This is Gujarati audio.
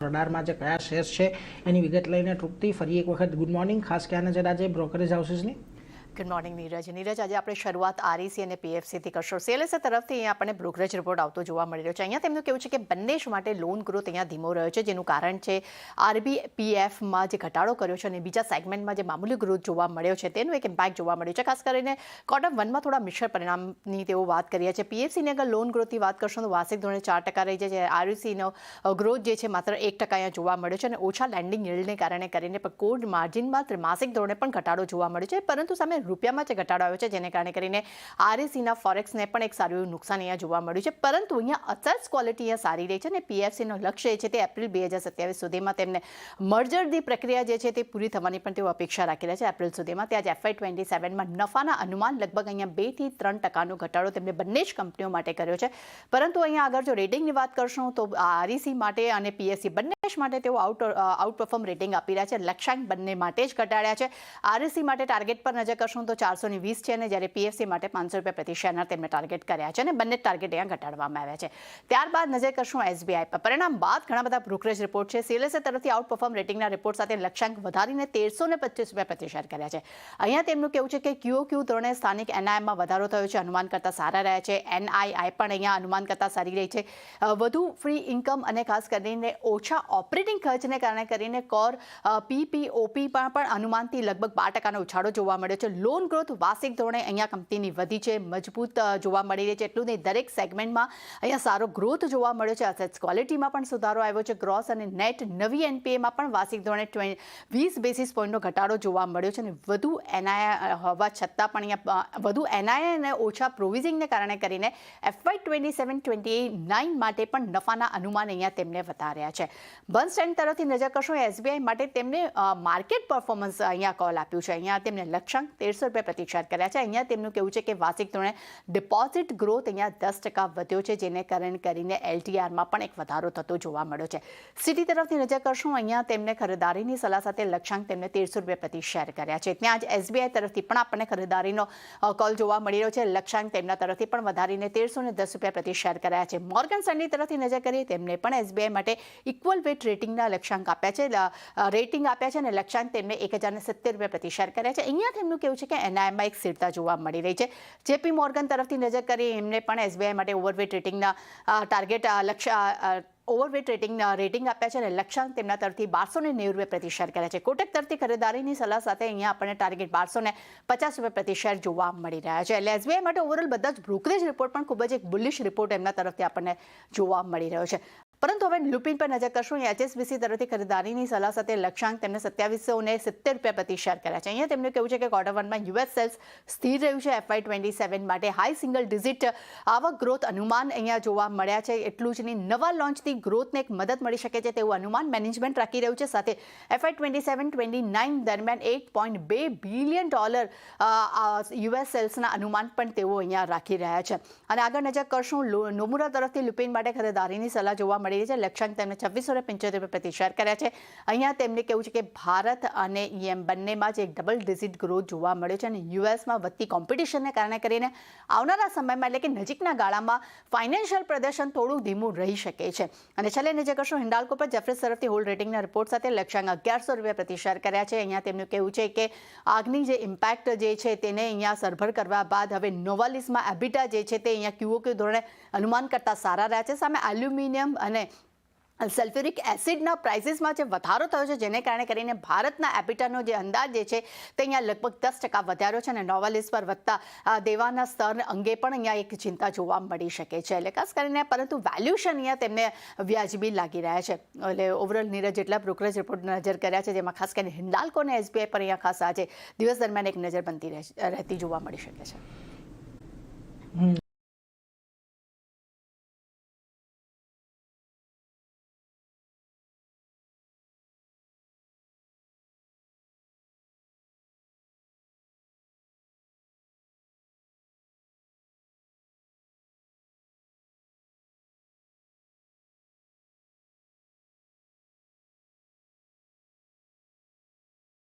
રડારમાં જે કયા શેર્સ છે એની વિગત લઈને ટૂંકથી ફરી એક વખત ગુડ મોર્નિંગ. ખાસ ક્યાં નજર આજે બ્રોકરેજ હાઉસીસની? Good morning Neeraj. આજે આપણે શરૂઆત આરઈસી અને પીએફસીથી કરશો. સીએલએસએ તરફથી અહીંયા આપણને બ્રોકરેજ રિપોર્ટ આવતો જોવા મળી રહ્યો છે. અહીંયા તેમનું કેવું છે કે બંને જ માટે લોન ગ્રોથ અહીંયા ધીમો રહ્યો છે, જેનું કારણ છે આરબીપીએફમાં જે ઘટાડો કર્યો છે અને બીજા સેગમેન્ટમાં જે મામૂલી ગ્રોથ જોવા મળ્યો છે તેનું એક ઇમ્પેક્ટ જોવા મળ્યું છે. ખાસ કરીને ક્વાર્ટર વનમાં થોડા મિશ્ર પરિણામની તેઓ વાત કરી છે. પીએફસીની અગર લોન ગ્રોથની વાત કરશો તો વાર્ષિક ધોરણે 4% રહી છે. આરઈસીનો ગ્રોથ જે છે માત્ર 1% અહીંયા જોવા મળ્યો છે અને ઓછા લેન્ડિંગ યીલ્ડને કારણે કરીને પણ કોર માર્જિનમાં ત્રિમાસિક ધોરણે પણ ઘટાડો જોવા મળ્યો છે, પરંતુ સામે રૂપિયામાં જે ઘટાડો આવ્યો છે જેને કારણે કરીને આરઈસીના ફોરેક્સને પણ એક સારું એવું નુકસાન અહીંયા જોવા મળ્યું છે. પરંતુ અહીંયા અસેટ્સ ક્વોલિટી અહીંયા સારી રહી છે અને પીએફસીનો લક્ષ્ય છે તે એપ્રિલ 2027 સુધીમાં તેમને મર્જરની પ્રક્રિયા જે છે તે પૂરી થવાની પણ તેઓ અપેક્ષા રાખી રહ્યા છે એપ્રિલ સુધીમાં. ત્યાં FY 27માં નફાના અનુમાન લગભગ અહીંયા 2 થી 3% ઘટાડો તેમને બંને જ કંપનીઓ માટે કર્યો છે. પરંતુ અહીંયા આગળ જો રેટિંગની વાત કરશું તો આરઈસી માટે અને પીએફસી બંને માટે તેઓ આઉટપરફોર્મ રેટિંગ આપી રહ્યા છે. લક્ષ્યાંક બંને માટે જ ઘટાડ્યા છે. આરઈસી માટે ટાર્ગેટ પર નજર કરશું તો 420 છે અને જ્યારે પીએફસી માટે ₹500 પ્રતિ શેરના તેમને ટાર્ગેટ કર્યા છે અને બંને ટાર્ગેટ અહીંયા ઘટાડવામાં આવ્યા છે. ત્યારબાદ નજર કરશું એસબીઆઈ પર. પરિણામ બાદ ઘણા બધા બ્રોકરેજ રિપોર્ટ છે. સીએલએસએ તરફથી આઉટપરફોર્મ રેટિંગના રિપોર્ટ સાથે લક્ષ્યાંક વધારીને ₹1325 પ્રતિ શેર કર્યા છે. અહીંયા તેમનું કેવું છે કે QOQ ધોરણે સ્થાનિક એનઆઈમાં વધારો થયો છે, અનુમાન કરતાં સારા રહ્યા છે. એનઆઈઆઈ પણ અહીંયા અનુમાન કરતાં સારી રહી છે. વધુ ફ્રી ઇન્કમ અને ખાસ કરીને ઓછા ઓપરેટિંગ ખર્ચને કારણે કરીને કોર પીપીઓપીમાં પણ અનુમાનથી લગભગ 2% ઉછાળો જોવા મળ્યો છે. લોન ગ્રોથ વાર્ષિક ધોરણે અહીંયા કંપનીની વધી છે, મજબૂત જોવા મળી રહી છે. એટલું નહીં, દરેક સેગમેન્ટમાં અહીંયા સારો ગ્રોથ જોવા મળ્યો છે. અસેટ્સ ક્વોલિટીમાં પણ સુધારો આવ્યો છે. ગ્રોસ અને નેટ નવી એનપીએમાં પણ વાર્ષિક ધોરણે 20 બેસિસ પોઈન્ટનો ઘટાડો જોવા મળ્યો છે અને વધુ એનઆઈ હોવા છતાં પણ અહીંયા વધુ એનઆઈ અને ઓછા પ્રોવિઝિંગને કારણે કરીને FY 27-29 માટે પણ નફાના અનુમાન અહીંયા તેમને વધાર્યા છે. બર્નસ્ટેન્ડ તરફથી નજર કરશો એસબીઆઈ માટે તેમને માર્કેટ પરફોર્મન્સ અહીંયા કોલ આપ્યું છે. અહીંયા તેમને લક્ષ્યાંક ₹1300 પ્રતિ શેર કર્યા છે. અહીંયા તેમનું કહેવું છે કે વાર્ષિક ધોરણે ડિપોઝિટ ગ્રોથ અહીંયા 10% વધ્યો છે, જેને કારણે કરીને LTRમાં પણ એક વધારો થતો જોવા મળ્યો છે. સિટી તરફથી નજર કરશું, અહીંયા તેમને ખરીદારીની સલાહ સાથે લક્ષ્યાંક તેમને ₹1300 પ્રતિ શેર કર્યા છે. ત્યાં જ એસબીઆઈ તરફથી પણ આપણને ખરીદારીનો કોલ જોવા મળી રહ્યો છે. લક્ષ્યાંક તેમના તરફથી પણ વધારીને ₹1310 પ્રતિ શેર કર્યા છે. મોર્ગન સ્ટેનલી તરફથી નજર કરીએ, તેમને પણ એસબીઆઈ માટે ઇક્વલ વેટ રેટિંગના લક્ષ્યાંક આપ્યા છે. રેટિંગ આપ્યા છે અને લક્ષ્યાંક તેમને ₹1070 પ્રતિ શેર કર્યા છે. અહીંયા તેમનું કેવું છે કે એનઆઈમાં એક સ્થિરતા જોવા મળી રહી છે. જેપી મોર્ગન તરફથી નજર કરીએ, એમને પણ એસબીઆઈ માટે ઓવરવેટ રેટિંગના ટાર્ગેટ ઓવરવેટ રેટિંગ આપ્યા છે અને લક્ષ્યાંક તેમના તરફથી ₹1290 પ્રતિ શેર કર્યા છે. કોટક તરફથી ખરીદારીની સલાહ સાથે અહીંયા આપણને ટાર્ગેટ ₹1250 પ્રતિ શેર જોવા મળી રહ્યા છે. એટલે એસબીઆઈ માટે ઓવરઓલ બધા જ બ્રોકરેજ રિપોર્ટ પણ ખૂબ જ એક બુલિશ રિપોર્ટ એમના તરફથી આપણને જોવા મળી રહ્યો છે. પરંતુ હવે લુપિન પર નજર કરશું. HSBC તરફથી ખરીદારીની સલાહ સાથે લક્ષ્યાંક તેમને ₹2770 પ્રતિ શેર કર્યા છે. અહીંયા તેમનું કેવું છે કે ક્વાર્ટર વનમાં યુએસ સેલ્સ સ્થિર રહ્યું છે. FY 27 માટે હાઈ સિંગલ ડિજિટ આવક ગ્રોથ અનુમાન અહીંયા જોવા મળ્યા છે. એટલું જ નહીં, નવા લોન્ચથી ગ્રોથને એક મદદ મળી શકે છે તેવું અનુમાન મેનેજમેન્ટ રાખી રહ્યું છે. સાથે FY 27-29 દરમિયાન $8.2 બિલિયન યુએસ સેલ્સના અનુમાન પણ તેઓ અહીંયા રાખી રહ્યા છે. અને આગળ નજર કરશું, નોમુરા તરફથી લુપિન માટે ખરીદારીની સલાહ જોવા મળી રહી છે. લક્ષ્યાંક તેમને ₹2675 પ્રતિ શેર કર્યા છે. અહીંયા તેમને કેવું છે કે ભારત અને EM બંનેમાં જ એક ડબલ ડિજિટ ગ્રોથ જોવા મળ્યો છે અને યુએસમાં વધતી કોમ્પિટિશનને કારણે કરીને આવનારા સમયમાં એટલે કે નજીકના ગાળામાં ફાઇનાન્શિયલ પ્રદર્શન થોડું ધીમું રહી શકે છે. અને છેલ્લે નજર કરશું હિન્ડાલ્કો પર. જેફરીઝ તરફથી હોલ્ડ રેટિંગના રિપોર્ટ સાથે લક્ષ્યાંક ₹1100 પ્રતિ શેર કર્યા છે. અહીંયા તેમનું કહેવું છે કે આગની જે ઇમ્પેક્ટ જે છે તેને અહીંયા સરભર કરવા બાદ હવે નોવાલિસમાં એબિટા જે છે તે અહીંયા QOQ ધોરણે અનુમાન કરતાં સારા રહ્યા છે. સામે એલ્યુમિનિયમ અને સલ્ફ્યુરિક એસિડના પ્રાઇસીસમાં જે વધારો થયો છે, જેને કારણે કરીને ભારતના એબિટાનો જે અંદાજ જે છે તે અહીંયા લગભગ 10% વધાર્યો છે અને નોવાલિસ પર વધતા દેવાના સ્તર અંગે પણ અહીંયા એક ચિંતા જોવા મળી શકે છે. એટલે ખાસ કરીને પરંતુ વેલ્યુએશન અહીંયા તેમને વ્યાજબી લાગી રહ્યા છે. એટલે ઓવરઓલ નીરજ જેટલા બ્રોકરેજ રિપોર્ટ નજર કર્યા છે, જેમાં ખાસ કરીને હિન્ડાલ્કો અને એસબીઆઈ પર અહીંયા ખાસ આજે દિવસ દરમિયાન એક નજર બનતી રહેતી જોવા મળી શકે છે.